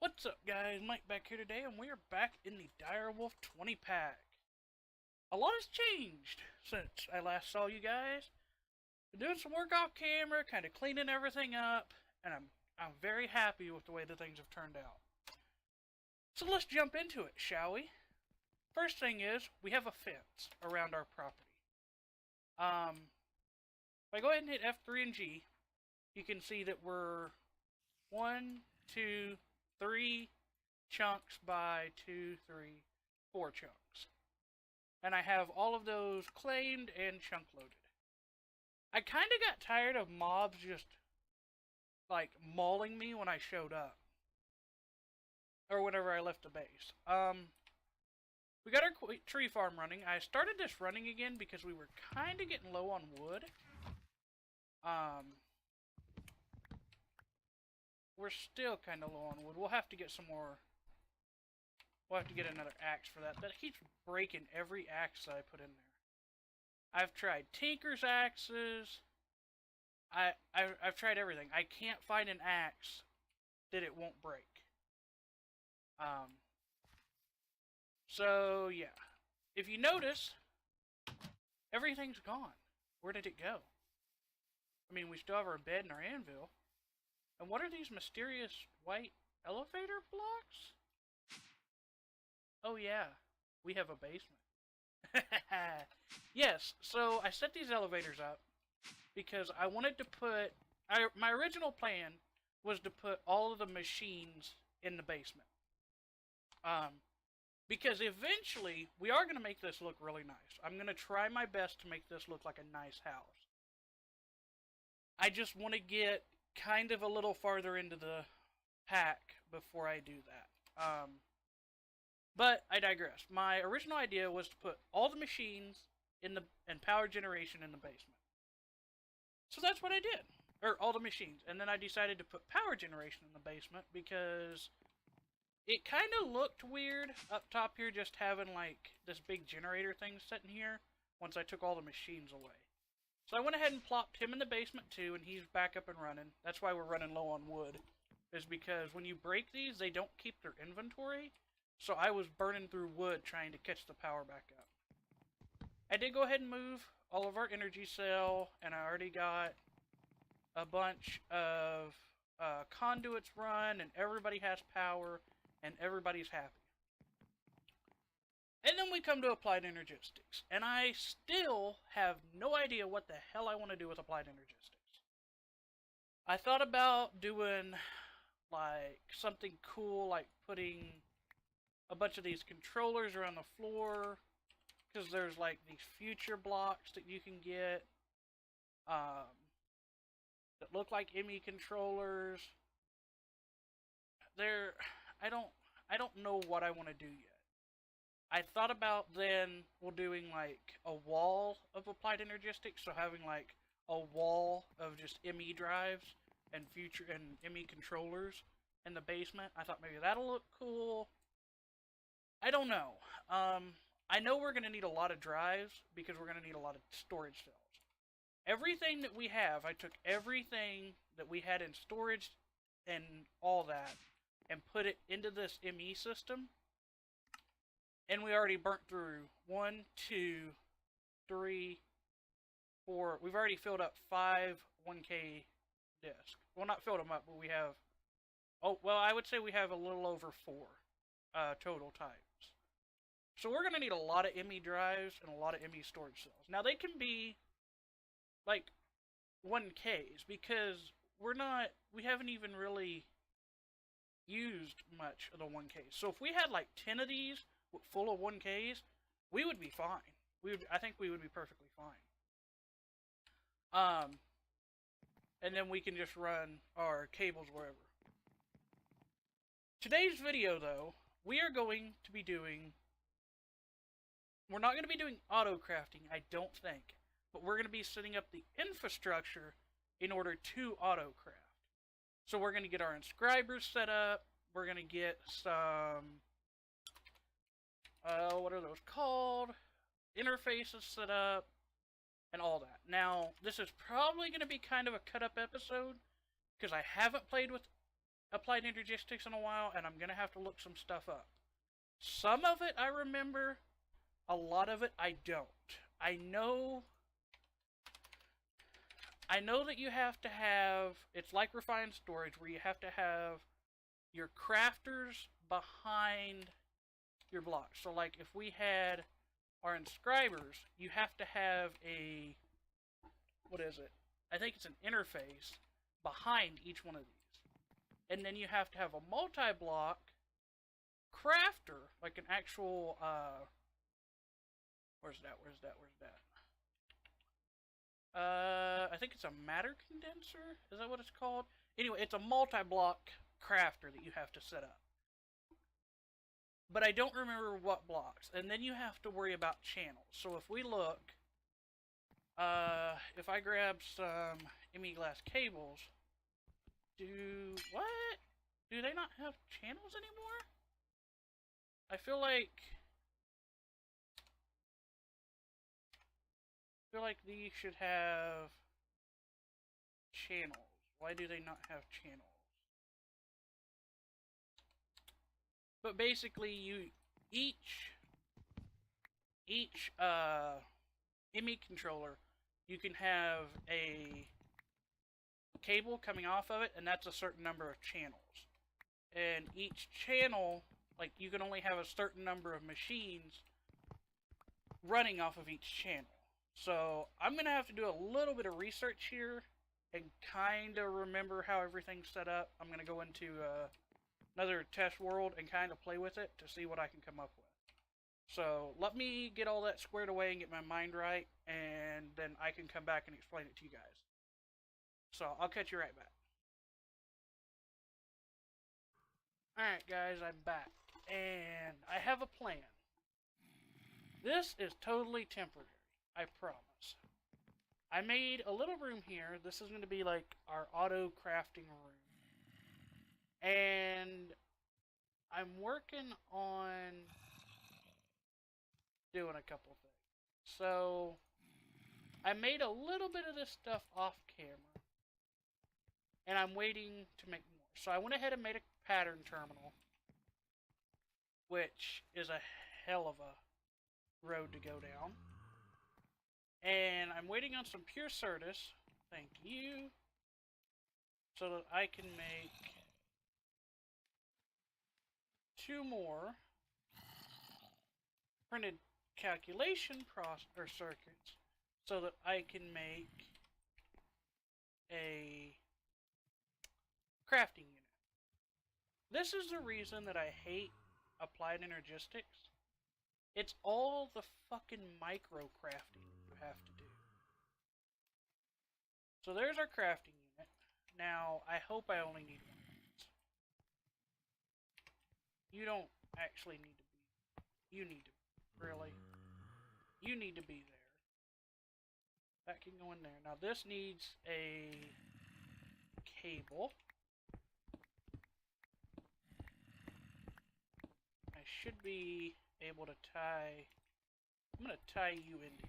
What's up, guys? Mike back here today, and we are back in the Direwolf 20 pack. A lot has changed since I last saw you guys. Been doing some work off camera, kind of cleaning everything up, and I'm very happy with the way that things have turned out. So let's jump into it, shall we? First thing is, we have a fence around our property. If I go ahead and hit F3 and G, you can see that we're 1, 2, 3 chunks by 2, 3, 4 chunks. And I have all of those claimed and chunk loaded. I kind of got tired of mobs just, like, mauling me when I showed up. Or whenever I left the base. We got our tree farm running. I started this running again because we were kind of getting low on wood. We're still kind of low on wood. We'll have to get some more. We'll have to get another axe for that. That keeps breaking every axe that I put in there. I've tried Tinker's axes. I've tried everything. I can't find an axe that it won't break. So yeah. If you notice, everything's gone. Where did it go? I mean, we still have our bed and our anvil. And what are these mysterious white elevator blocks? Oh yeah, we have a basement. Yes, so I set these elevators up because I wanted to put... my original plan was to put all of the machines in the basement. Because eventually, we are going to make this look really nice. I'm going to try my best to make this look like a nice house. I just want to get kind of a little farther into the pack before I do that. But I digress. My original idea was to put all the machines and power generation in the basement. So that's what I did. Or all the machines. And then I decided to put power generation in the basement because it kind of looked weird up top here just having like this big generator thing sitting here once I took all the machines away. So I went ahead and plopped him in the basement too, and he's back up and running. That's why we're running low on wood, is because when you break these, they don't keep their inventory. So I was burning through wood trying to catch the power back up. I did go ahead and move all of our energy cell, and I already got a bunch of conduits run, and everybody has power, and everybody's happy. And then we come to Applied Energistics, and I still have no idea what the hell I want to do with Applied Energistics. I thought about doing, like, something cool, like putting a bunch of these controllers around the floor, because there's, like, these future blocks that you can get, that look like ME controllers. I don't know what I want to do yet. I thought about then doing like a wall of Applied Energistics, so having like a wall of just ME drives and ME controllers in the basement. I thought maybe that'll look cool. I don't know. I know we're gonna need a lot of drives because we're gonna need a lot of storage cells. Everything that we have, I took everything that we had in storage and all that and put it into this ME system. And we already burnt through 1, 2, 3, 4. We've already filled up 5 1K discs. Well, not filled them up, but we have... Oh, well, I would say we have a little over 4 total types. So we're going to need a lot of ME drives and a lot of ME storage cells. Now, they can be, like, 1Ks, because we haven't even really used much of the 1Ks. So if we had, like, 10 of these full of 1Ks, we would be fine. I think we would be perfectly fine. And then we can just run our cables wherever. Today's video, though, we are going to be doing... We're not going to be doing auto crafting, I don't think. But we're going to be setting up the infrastructure in order to auto craft. So we're going to get our inscribers set up. We're going to get some... what are those called? Interfaces set up, and all that. Now, this is probably going to be kind of a cut-up episode, because I haven't played with Applied Energistics in a while, and I'm going to have to look some stuff up. Some of it I remember, a lot of it I don't. I know that you have to have, it's like refined storage, where you have to have your crafters behind your blocks. So like if we had our inscribers, you have to have a, what is it? I think it's an interface behind each one of these. And then you have to have a multi-block crafter, like an actual, where's that? I think it's a matter condenser? Is that what it's called? Anyway, it's a multi-block crafter that you have to set up. But I don't remember what blocks. And then you have to worry about channels. So if we look, if I grab some ME glass cables, what? Do they not have channels anymore? I feel like these should have channels. Why do they not have channels? But basically, each ME controller, you can have a cable coming off of it, and that's a certain number of channels. And each channel, like, you can only have a certain number of machines running off of each channel. So I'm going to have to do a little bit of research here and kind of remember how everything's set up. I'm going to go into another test world and kind of play with it to see what I can come up with. So let me get all that squared away and get my mind right, and then I can come back and explain it to you guys. So I'll catch you right back. Alright guys, I'm back, and I have a plan. This is totally temporary, I promise. I made a little room here. This is going to be like our auto crafting room. And I'm working on doing a couple things. So I made a little bit of this stuff off camera, and I'm waiting to make more. So I went ahead and made a pattern terminal, which is a hell of a road to go down. And I'm waiting on some pure Certus, thank you, so that I can make 2 more printed calculation circuits, so that I can make a crafting unit. This is the reason that I hate Applied Energistics. It's all the fucking micro crafting you have to do. So there's our crafting unit. Now, I hope I only need 1 of these. You don't actually need to be. You need to. Really? You need to be there. That can go in there. Now, this needs a cable. I should be able to tie. I'm going to tie you into.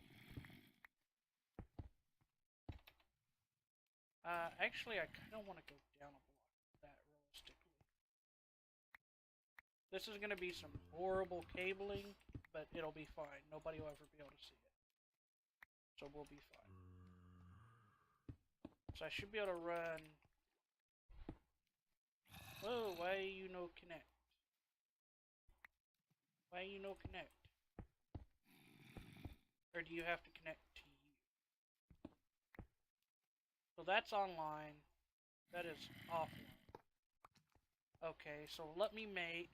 Actually, I kind of want to go down a block with that realistically. This is going to be some horrible cabling, but it'll be fine. Nobody will ever be able to see it. So we'll be fine. So I should be able to run. Whoa, why you no connect? Why you no connect? Or do you have to connect to you? So that's online. That is offline. Okay, so let me make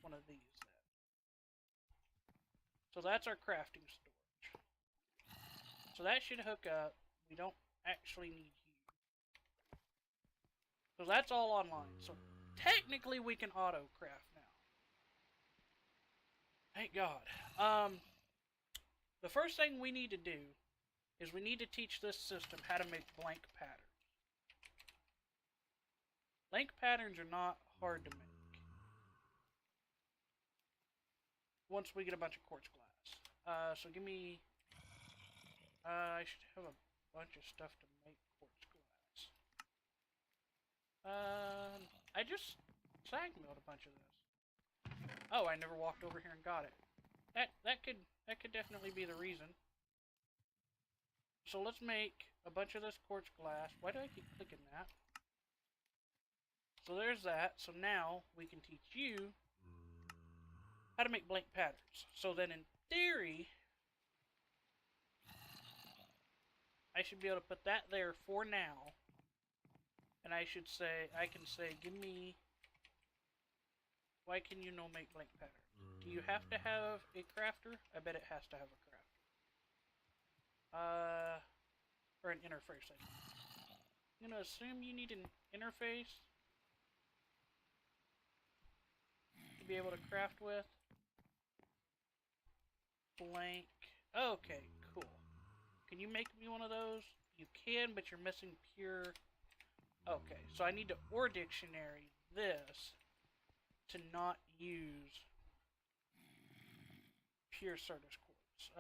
one of these then. So that's our crafting storage. So that should hook up. We don't actually need you. So that's all online. So technically we can auto craft now. Thank God. The first thing we need to do is we need to teach this system how to make blank patterns. Blank patterns are not hard to make once we get a bunch of quartz glass. So give me. I should have a bunch of stuff to make quartz I just sag milled a bunch of this. Oh, I never walked over here and got it. That could definitely be the reason. So let's make a bunch of this quartz glass. Why do I keep clicking that? So there's that. So now we can teach you how to make blank patterns. So then in theory, I should be able to put that there for now. And I can say, give me, why can you no make blank pattern? Do you have to have a crafter? I bet it has to have a crafter. Or an interface. I'm gonna assume you need an interface to be able to craft with. Blank. Okay, cool. Can you make me one of those? You can, but you're missing pure. Okay, so I need to ore dictionary this to not use pure Certus quartz.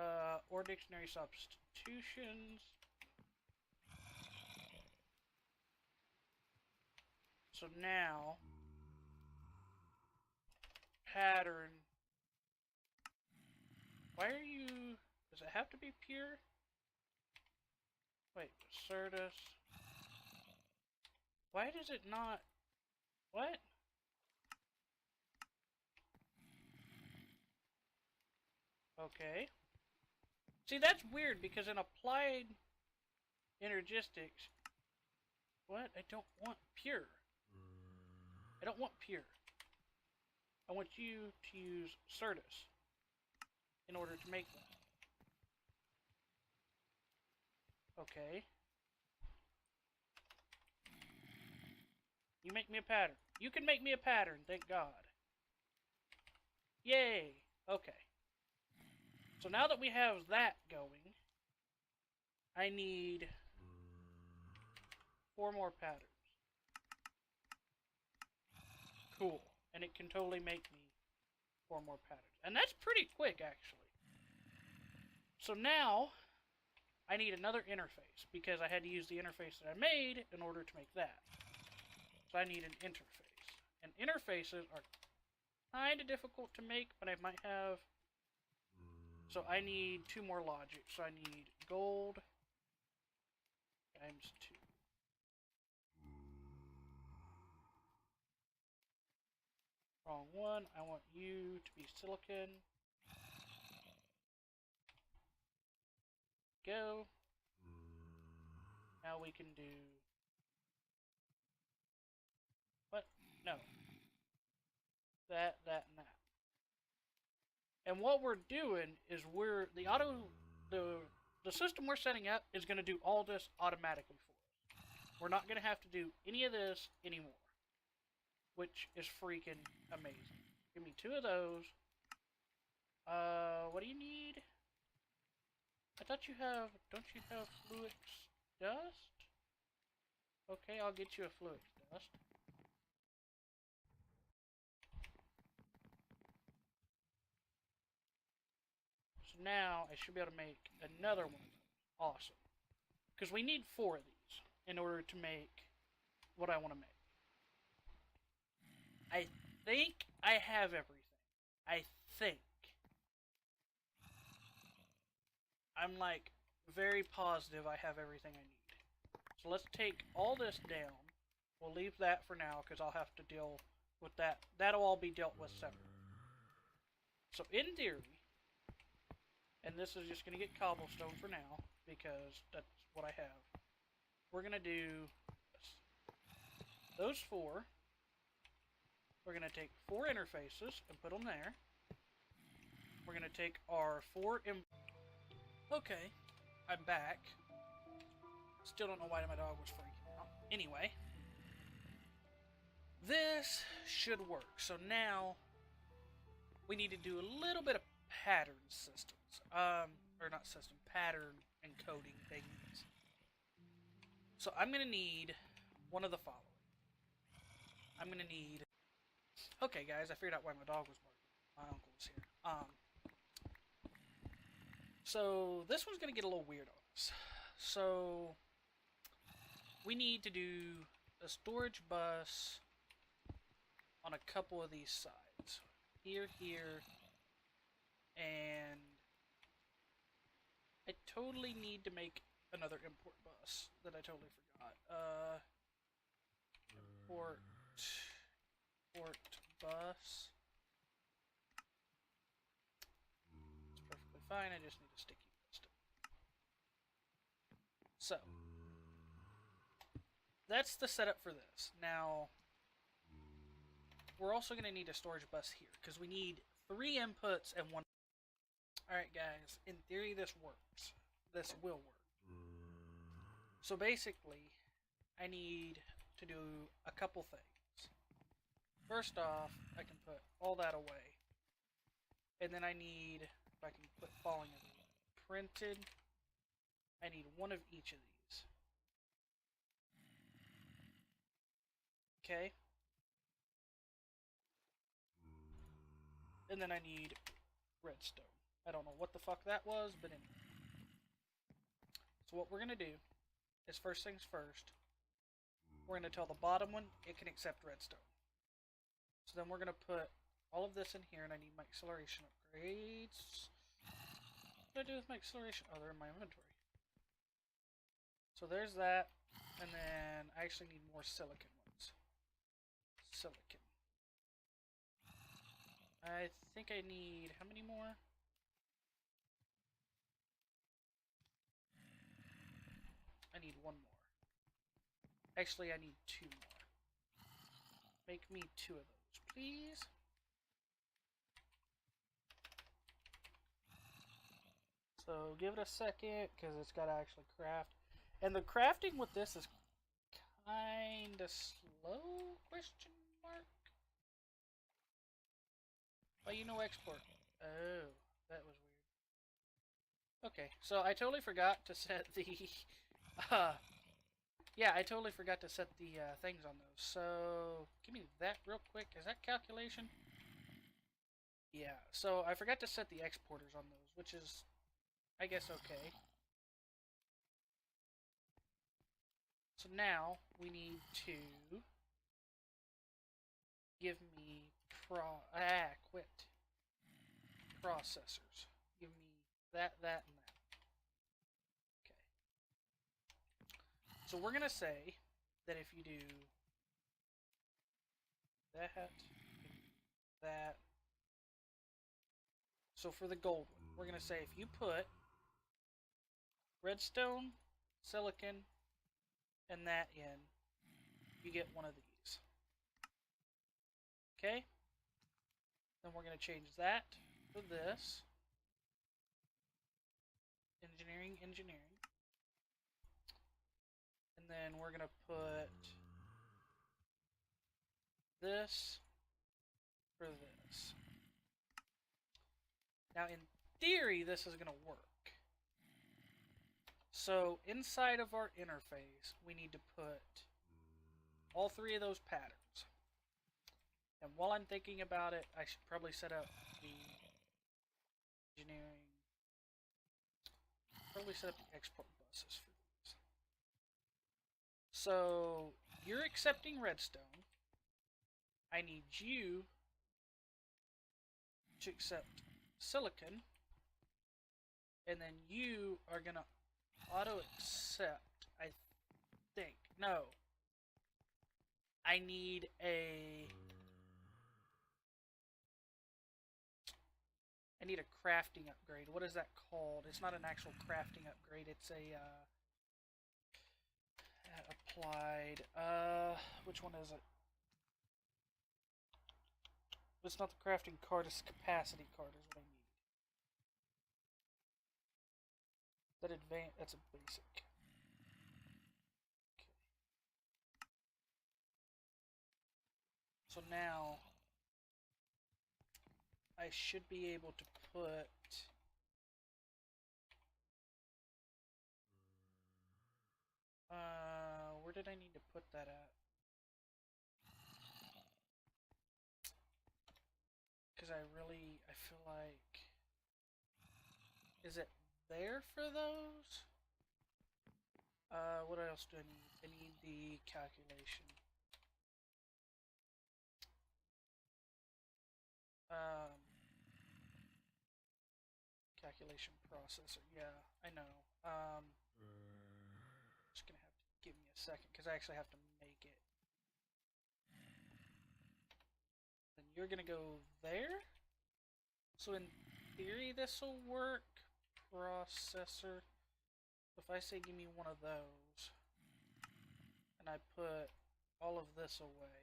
Ore dictionary substitutions. So now, pattern. Why are you? Does it have to be pure? Wait, Certus. Why does it not? What? Okay. See, that's weird because in applied energistics, what? I don't want pure. I don't want pure. I want you to use Certus in order to make them. Okay. You make me a pattern. You can make me a pattern, thank God. Yay! Okay. So now that we have that going, I need 4 more patterns. Cool. And it can totally make me 4 more patterns. And that's pretty quick, actually. So now, I need another interface, because I had to use the interface that I made in order to make that. So I need an interface. And interfaces are kind of difficult to make, but I might have... So I need 2 more logic. So I need gold times 2. Wrong one. I want you to be silicon. Go. Now we can do... What? No. That, and that. And what we're doing is the system we're setting up is going to do all this automatically for us. We're not going to have to do any of this anymore, which is freaking amazing. Give me 2 of those. What do you need? I thought you have, don't you have Fluix dust? Okay, I'll get you a Fluix dust. So now I should be able to make another one. Awesome. Because we need 4 of these in order to make what I want to make. I think I have everything. I think. I'm like very positive I have everything I need. So let's take all this down. We'll leave that for now because I'll have to deal with that. That'll all be dealt with separately. So in theory, and this is just going to get cobblestone for now because that's what I have. We're going to do those 4. We're going to take 4 interfaces and put them there. We're going to take our 4... Okay, I'm back. Still don't know why my dog was freaking out. Anyway, this should work. So now we need to do a little bit of pattern systems. Or not system, pattern encoding things. So I'm going to need one of the following. I'm going to need... Okay, guys, I figured out why my dog was barking. My uncle was here. So this one's going to get a little weird on us. So we need to do a storage bus on a couple of these sides. Here, here, and I totally need to make another import bus that I totally forgot. Import bus. It's perfectly fine, I just need a sticky list. So, that's the setup for this. Now, we're also going to need a storage bus here, because we need 3 inputs and 1. Alright guys, in theory this works. This will work. So basically, I need to do a couple things. First off, I can put all that away. And then I need, if I can put falling printed, I need 1 of each of these. Okay. And then I need redstone. I don't know what the fuck that was, but anyway. So what we're going to do is, first things first, we're going to tell the bottom one it can accept redstone. So then we're going to put all of this in here, and I need my acceleration upgrades. What do I do with my acceleration? Oh, they're in my inventory. So there's that, and then I actually need more silicon ones. Silicon. I think I need, how many more? I need 1 more. Actually, I need 2 more. Make me 2 of those, please. So give it a second, because it's got to actually craft. And the crafting with this is kind of slow, question mark? Oh, you know export. Oh, that was weird. Okay, so I totally forgot to set the... yeah, I totally forgot to set the things on those. So, give me that real quick. Is that calculation? Yeah, so I forgot to set the exporters on those, which is, I guess, okay. So now, we need to give me quit. Processors. Give me that, that, and that. Okay. So we're going to say that if you do that. So for the gold one, we're going to say if you put redstone, silicon, and that in, you get 1 of these. Okay? Then we're going to change that to this. Engineering, engineering. And then we're going to put this for this. Now, in theory, this is going to work. So, inside of our interface, we need to put all 3 of those patterns. And while I'm thinking about it, I should probably set up the engineering. Probably set up the export buses for these. So, you're accepting redstone. I need you to accept silicon. And then you are going to auto accept, I think. No. I need a crafting upgrade. What is that called? It's not an actual crafting upgrade. It's a applied. Which one is it? It's not the crafting card. It's the capacity card. Is what I need. That advanced. That's a basic. Okay. So now I should be able to put where did I need to put that at? Because I feel like, is it there for those? What else do I need? I need the calculation. Calculation processor. Yeah, I know. Just gonna have to give me a second because I actually have to make it. Then you're gonna go there. So in theory, this will work. Processor. If I say give me one of those, and I put all of this away,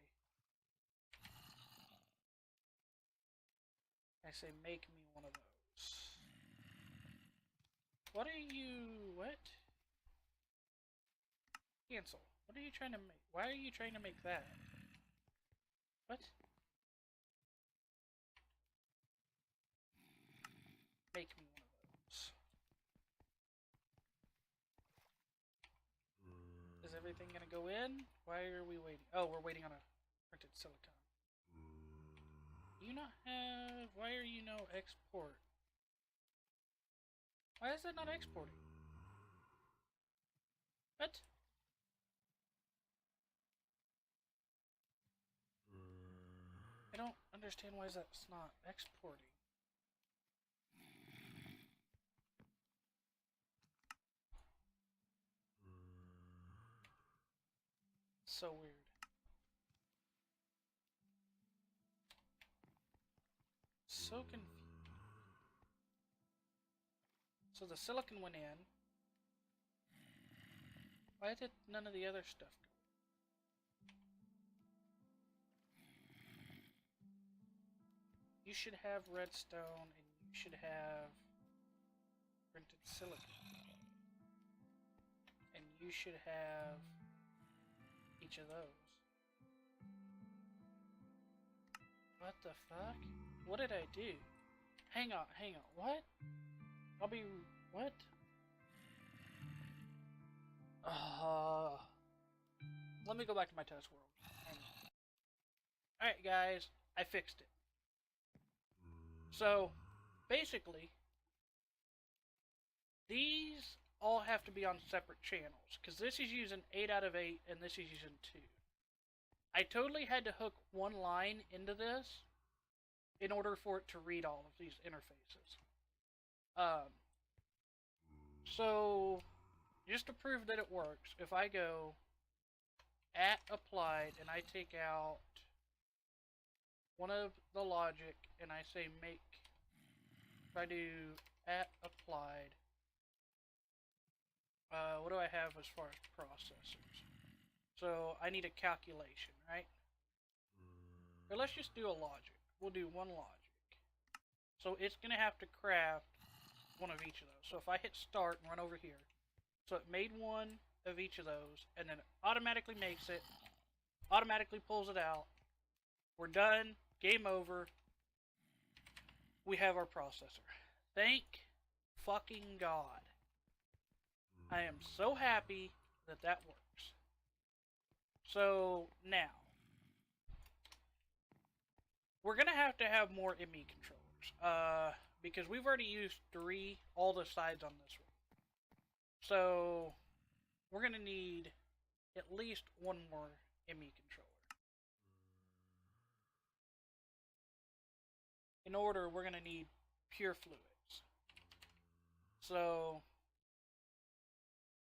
I say make me one of those. What are you... what? Cancel. What are you trying to make? Why are you trying to make that? What? Make me one of those. Is everything gonna go in? Why are we waiting? Oh, we're waiting on a printed silicon. Do you not have... why are you no export? Why is that not exporting? What? I don't understand why that's not exporting. So weird. So confused. So the silicon went in. Why did none of the other stuff go? You should have redstone and you should have printed silicon. And you should have each of those. What the fuck? What did I do? Hang on. What? I'll be... what? Let me go back to my test world. Alright guys, I fixed it. So, basically, these all have to be on separate channels, because this is using 8 out of 8, and this is using 2. I totally had to hook one line into this in order for it to read all of these interfaces. So, just to prove that it works, if I go at applied and I take out one of the logic and I say make, if I do at applied, what do I have as far as processors? So I need a calculation, right? Or let's just do a logic. We'll do one logic. So it's going to have to craft one of each of those. So if I hit start and run over here, so it made one of each of those, and then it automatically makes it, automatically pulls it out. We're done. Game over. We have our processor. Thank fucking God. I am so happy that that works. So now, we're going to have more ME controllers. Because we've already used 3, all the sides on this one. So, we're going to need at least one more ME controller. In order, we're going to need pure fluids. So,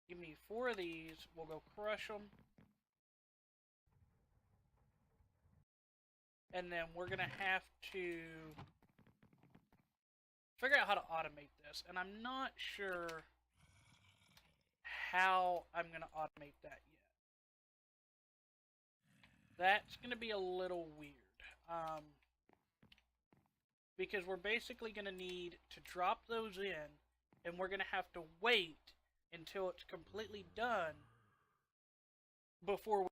give me 4 of these. We'll go crush them. And then we're going to have to figure out how to automate this. And I'm not sure how I'm going to automate that yet. That's going to be a little weird. Because we're basically going to need to drop those in, and we're going to have to wait until it's completely done before we